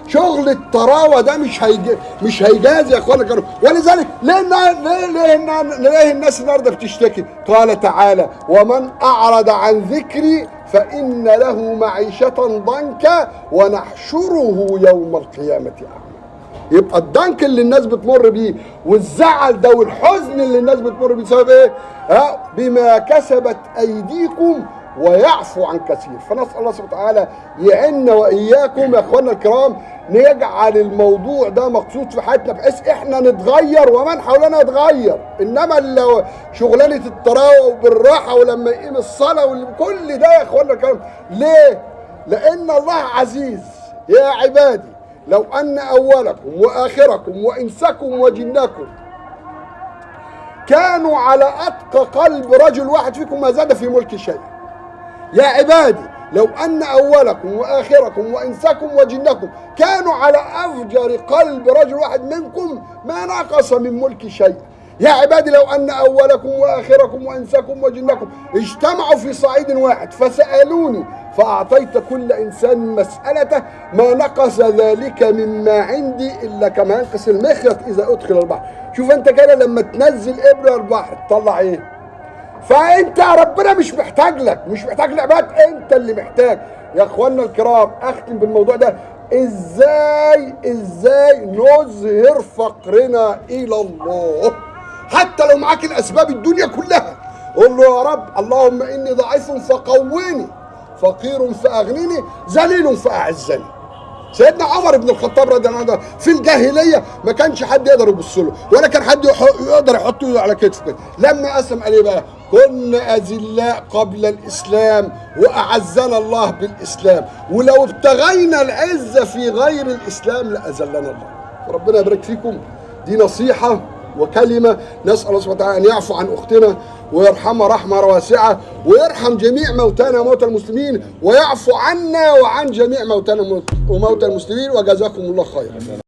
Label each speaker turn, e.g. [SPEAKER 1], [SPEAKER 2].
[SPEAKER 1] شغل الطراوه ده مش هيجازي يا اخوانا الكرام. ولذلك ليه الناس النهارده بتشتكي؟ قال تعالى: ومن اعرض عن ذكري فان له معيشه ضنكا ونحشره يوم القيامه اعمى. يبقى الضنك اللي الناس بتمر بيه والزعل ده والحزن اللي الناس بتمر بيه بسبب ايه؟ بما كسبت ايديكم ويعفو عن كثير. فنسال الله سبحانه وتعالى يعيننا واياكم يا اخوانا الكرام، نجعل الموضوع ده مقصود في حياتنا بحيث احنا نتغير ومن حولنا يتغير. انما لو شغلانه الطراوه وبالراحه ولما يقيم الصلاه كل ده يا اخوانا الكرام ليه؟ لان الله عزيز. يا عبادي لو أن أولكم وآخركم وإنسكم وجنكم كانوا على أتقى قلب رجل واحد فيكم ما زاد في ملك شيء. يا عبادي لو أن أولكم وآخركم وإنسكم وجنكم كانوا على أفجر قلب رجل واحد منكم ما نقص من ملك شيء. يا عبادي لو أن أولكم وآخركم وإنسكم وجنكم اجتمعوا في صعيد واحد فسألوني فأعطيت كل إنسان مسألته ما نقص ذلك مما عندي إلا كما ينقص المخيط إذا أدخل البحر. شوف أنت كده لما تنزل إبرة البحر تطلع إيه؟ فأنت ربنا مش محتاج لك، مش محتاج لعباد، أنت اللي محتاج. يا إخوانا الكرام أختم بالموضوع ده. إزاي نظهر فقرنا إلى الله حتى لو معاك الأسباب الدنيا كلها؟ قول له: يا رب اللهم إني ضعيف فقويني، فقير فأغنني، ذليل فأعزني. سيدنا عمر بن الخطاب رضي الله عنه في الجاهليه ما كانش حد يقدر يبص له ولا كان حد يقدر يحط ايده على كتفه كده. لما اسلم قال ايه بقى؟ كنا اذلاء قبل الاسلام واعزنا الله بالاسلام، ولو ابتغينا العزه في غير الاسلام لاذلنا الله. ربنا يبارك فيكم. دي نصيحه وكلمه. نسال الله سبحانه وتعالى ان يعفو عن اختنا ويرحمها رحمه واسعه ويرحم جميع موتانا وموتى المسلمين ويعفو عنا وعن جميع موتانا وموتى المسلمين. وجزاكم الله خيرا.